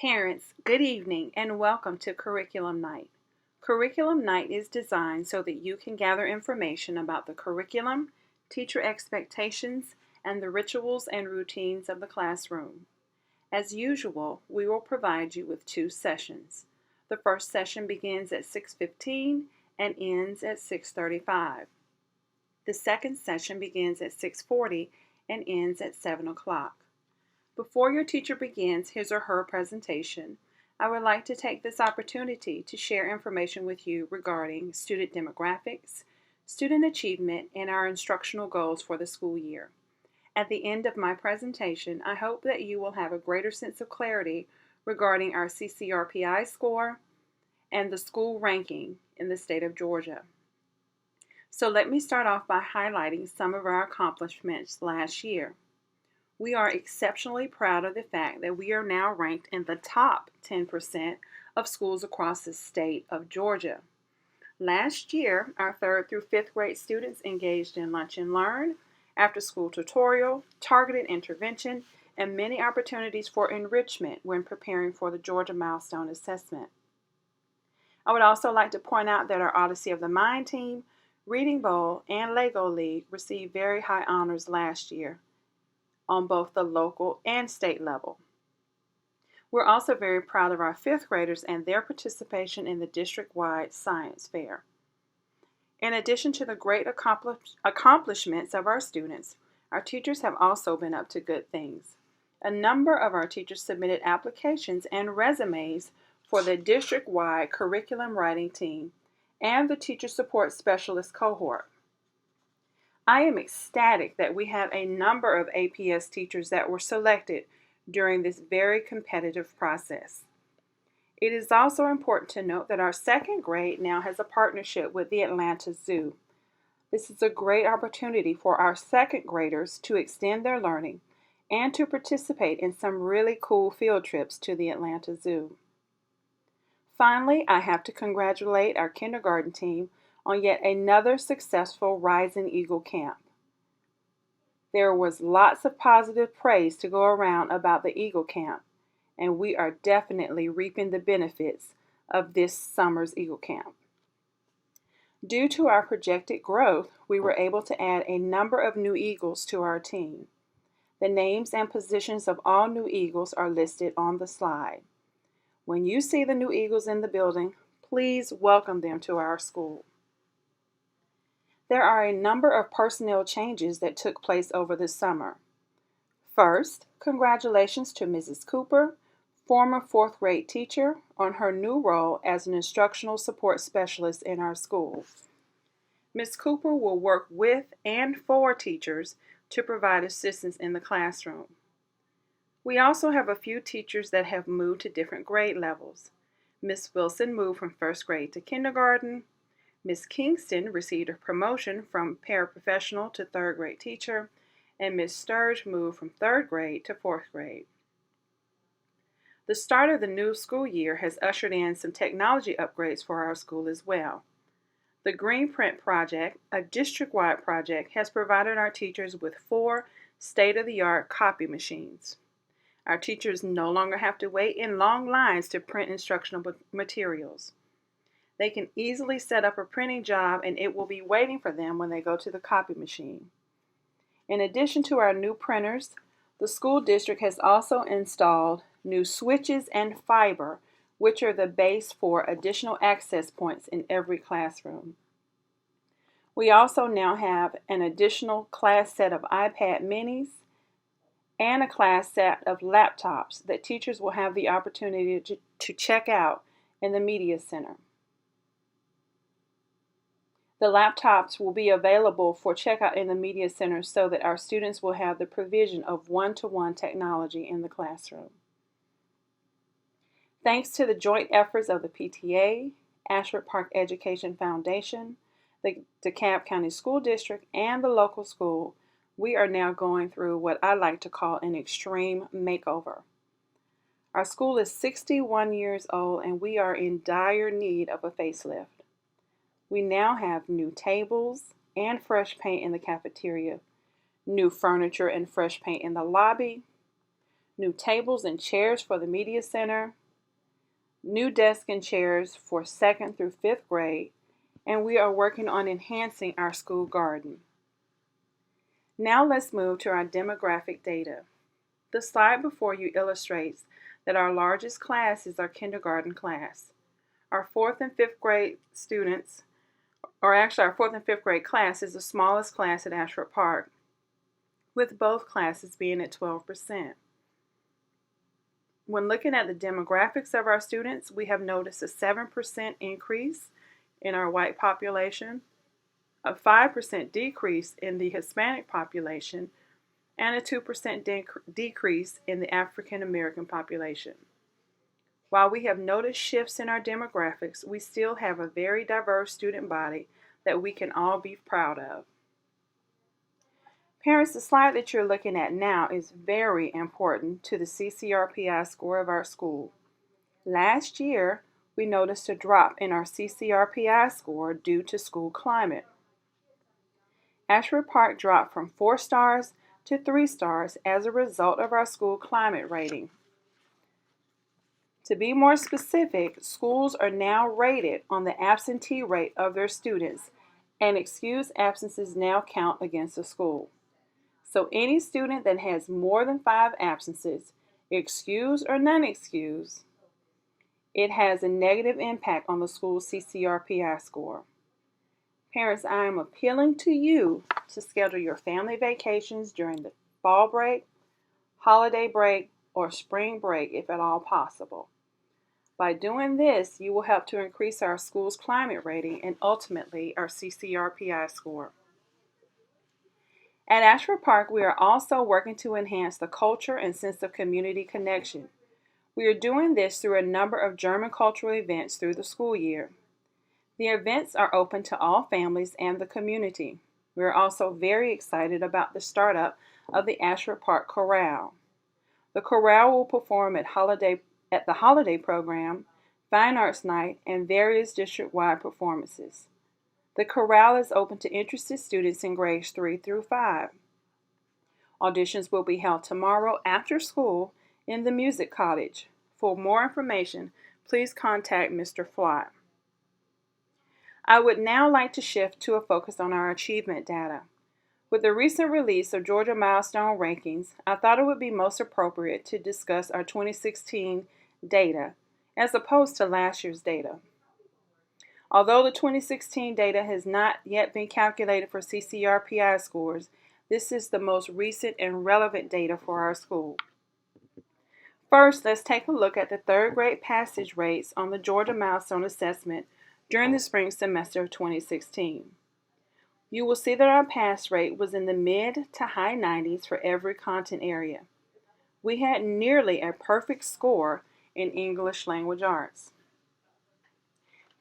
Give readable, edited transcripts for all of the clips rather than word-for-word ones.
Parents, good evening and welcome to Curriculum Night. Curriculum Night is designed so that you can gather information about the curriculum, teacher expectations, and the rituals and routines of the classroom. As usual, we will provide you with 2 sessions. The first session begins at 6:15 and ends at 6:35. The second session begins at 6:40 and ends at 7 o'clock. Before your teacher begins his or her presentation, I would like to take this opportunity to share information with you regarding student demographics, student achievement, and our instructional goals for the school year. At the end of my presentation, I hope that you will have a greater sense of clarity regarding our CCRPI score and the school ranking in the state of Georgia. So let me start off by highlighting some of our accomplishments last year. We are exceptionally proud of the fact that we are now ranked in the top 10% of schools across the state of Georgia. Last year, our 3rd through 5th grade students engaged in Lunch and Learn, after-school tutorial, targeted intervention, and many opportunities for enrichment when preparing for the Georgia Milestone Assessment. I would also like to point out that our Odyssey of the Mind team, Reading Bowl, and Lego League received very high honors last year on both the local and state level. We're also very proud of our 5th graders and their participation in the district-wide science fair. In addition to the great accomplishments of our students, our teachers have also been up to good things. A number of our teachers submitted applications and resumes for the district-wide curriculum writing team and the teacher support specialist cohort. I am ecstatic that we have a number of APS teachers that were selected during this very competitive process. It is also important to note that our 2nd grade now has a partnership with the Atlanta Zoo. This is a great opportunity for our 2nd graders to extend their learning and to participate in some really cool field trips to the Atlanta Zoo. Finally, I have to congratulate our kindergarten team on yet another successful Rising Eagle camp. There was lots of positive praise to go around about the Eagle camp, and we are definitely reaping the benefits of this summer's Eagle camp. Due to our projected growth, we were able to add a number of new Eagles to our team. The names and positions of all new Eagles are listed on the slide. When you see the new Eagles in the building, please welcome them to our school. There are a number of personnel changes that took place over the summer. First, congratulations to Mrs. Cooper, former 4th grade teacher, on her new role as an instructional support specialist in our school. Ms. Cooper will work with and for teachers to provide assistance in the classroom. We also have a few teachers that have moved to different grade levels. Ms. Wilson moved from 1st grade to kindergarten. Ms. Kingston received a promotion from paraprofessional to 3rd grade teacher, and Ms. Sturge moved from 3rd grade to 4th grade. The start of the new school year has ushered in some technology upgrades for our school as well. The Green Print Project, a district-wide project, has provided our teachers with 4 state-of-the-art copy machines. Our teachers no longer have to wait in long lines to print instructional materials. They can easily set up a printing job and it will be waiting for them when they go to the copy machine. In addition to our new printers, the school district has also installed new switches and fiber, which are the base for additional access points in every classroom. We also now have an additional class set of iPad minis and a class set of laptops that teachers will have the opportunity to check out in the Media Center. The laptops will be available for checkout in the Media Center so that our students will have the provision of one-to-one technology in the classroom. Thanks to the joint efforts of the PTA, Ashford Park Education Foundation, the DeKalb County School District, and the local school, we are now going through what I like to call an extreme makeover. Our school is 61 years old and we are in dire need of a facelift. We now have new tables and fresh paint in the cafeteria, new furniture and fresh paint in the lobby, new tables and chairs for the media center, new desks and chairs for 2nd through 5th grade, and we are working on enhancing our school garden. Now let's move to our demographic data. The slide before you illustrates that our largest class is our kindergarten class. Our 4th and 5th grade students, or actually our 4th and 5th grade class, is the smallest class at Ashford Park, with both classes being at 12%. When looking at the demographics of our students, we have noticed a 7% increase in our white population, a 5% decrease in the Hispanic population, and a 2% decrease in the African American population. While we have noticed shifts in our demographics, we still have a very diverse student body that we can all be proud of. Parents, the slide that you're looking at now is very important to the CCRPI score of our school. Last year, we noticed a drop in our CCRPI score due to school climate. Ashford Park dropped from 4 stars to 3 stars as a result of our school climate rating. To be more specific, schools are now rated on the absentee rate of their students, and excused absences now count against the school. So any student that has more than 5 absences, excused or non-excused, it has a negative impact on the school's CCRPI score. Parents, I am appealing to you to schedule your family vacations during the fall break, holiday break, or spring break if at all possible. By doing this, you will help to increase our school's climate rating and ultimately our CCRPI score. At Ashford Park, we are also working to enhance the culture and sense of community connection. We are doing this through a number of German cultural events through the school year. The events are open to all families and the community. We are also very excited about the startup of the Ashford Park Chorale. The chorale will perform at the holiday program, Fine Arts Night, and various district-wide performances. The chorale is open to interested students in grades 3 through 5. Auditions will be held tomorrow after school in the Music Cottage. For more information, please contact Mr. Flott. I would now like to shift to a focus on our achievement data. With the recent release of Georgia Milestone Rankings, I thought it would be most appropriate to discuss our 2016 data as opposed to last year's data. Although the 2016 data has not yet been calculated for CCRPI scores, this is the most recent and relevant data for our school. First, let's take a look at the 3rd grade passage rates on the Georgia Milestone Assessment during the spring semester of 2016. You will see that our pass rate was in the mid to high 90s for every content area. We had nearly a perfect score in English language arts.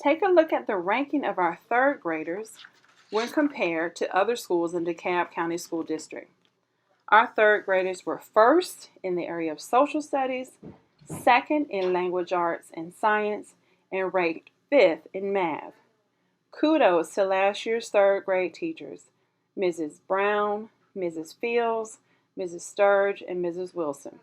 Take a look at the ranking of our 3rd graders when compared to other schools in DeKalb County School District. Our 3rd graders were 1st in the area of social studies, 2nd in language arts and science, and ranked 5th in math. Kudos to last year's 3rd grade teachers, Mrs. Brown, Mrs. Fields, Mrs. Sturge, and Mrs. Wilson.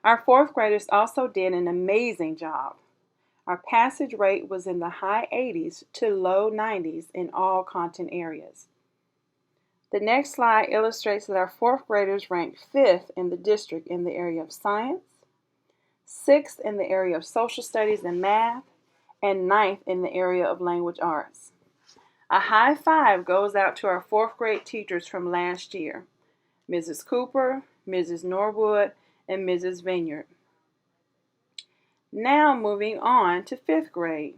Our 4th graders also did an amazing job. Our passage rate was in the high 80s to low 90s in all content areas. The next slide illustrates that our 4th graders ranked 5th in the district in the area of science, 6th in the area of social studies and math, and 9th in the area of language arts. A high five goes out to our 4th grade teachers from last year, Mrs. Cooper, Mrs. Norwood, and Mrs. Vineyard. Now moving on to 5th grade.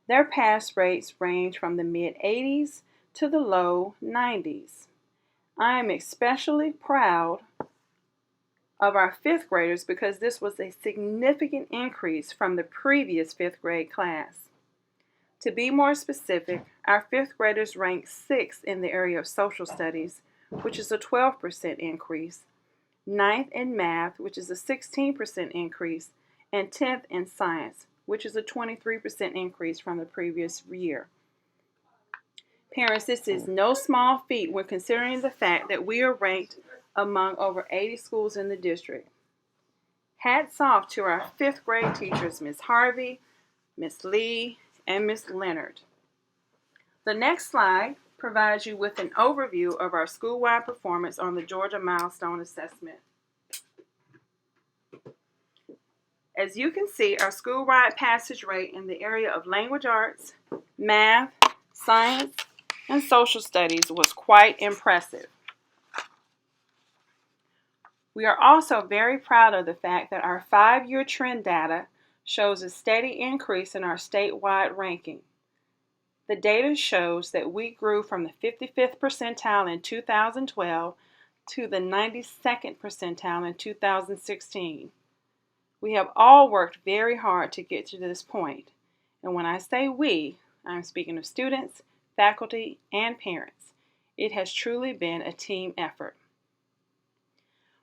Their pass rates range from the mid-80s to the low 90s. I am especially proud of our 5th graders because this was a significant increase from the previous 5th grade class. To be more specific, our 5th graders ranked 6th in the area of social studies, which is a 12% increase, 9th in math, which is a 16% increase, and 10th in science, which is a 23% increase from the previous year. Parents, this is no small feat when considering the fact that we are ranked among over 80 schools in the district. Hats off to our 5th grade teachers, Miss Harvey, Miss Lee, and Miss Leonard. The next slide provides you with an overview of our school-wide performance on the Georgia Milestone Assessment. As you can see, our school-wide passage rate in the area of language arts, math, science, and social studies was quite impressive. We are also very proud of the fact that our 5-year trend data shows a steady increase in our statewide ranking. The data shows that we grew from the 55th percentile in 2012 to the 92nd percentile in 2016. We have all worked very hard to get to this point, and when I say we, I'm speaking of students, faculty, and parents. It has truly been a team effort.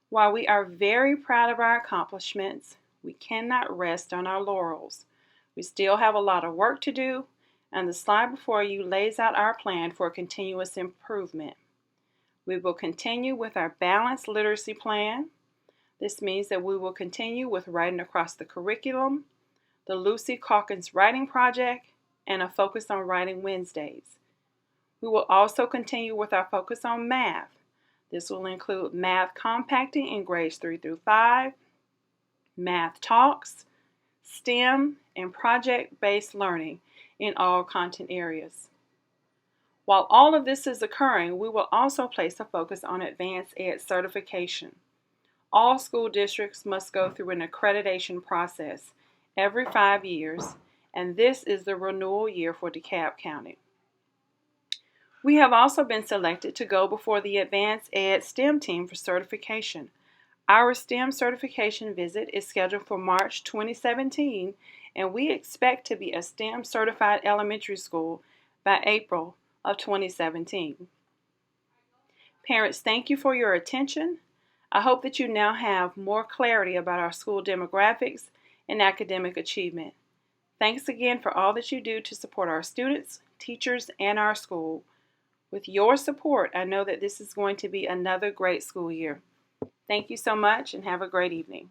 While we are very proud of our accomplishments, we cannot rest on our laurels. We still have a lot of work to do, and the slide before you lays out our plan for continuous improvement. We will continue with our balanced literacy plan. This means that we will continue with writing across the curriculum, the Lucy Calkins Writing Project, and a focus on Writing Wednesdays. We will also continue with our focus on math. This will include math compacting in grades 3 through 5, math talks, STEM, and project-based learning in all content areas. While all of this is occurring, we will also place a focus on advanced ed certification. All school districts must go through an accreditation process every 5 years, and this is the renewal year for DeKalb County. We have also been selected to go before the Advanced Ed STEM team for certification. Our STEM certification visit is scheduled for March 2017, and we expect to be a STEM certified elementary school by April of 2017. Parents, thank you for your attention. I hope that you now have more clarity about our school demographics and academic achievement. Thanks again for all that you do to support our students, teachers, and our school. With your support, I know that this is going to be another great school year. Thank you so much and have a great evening.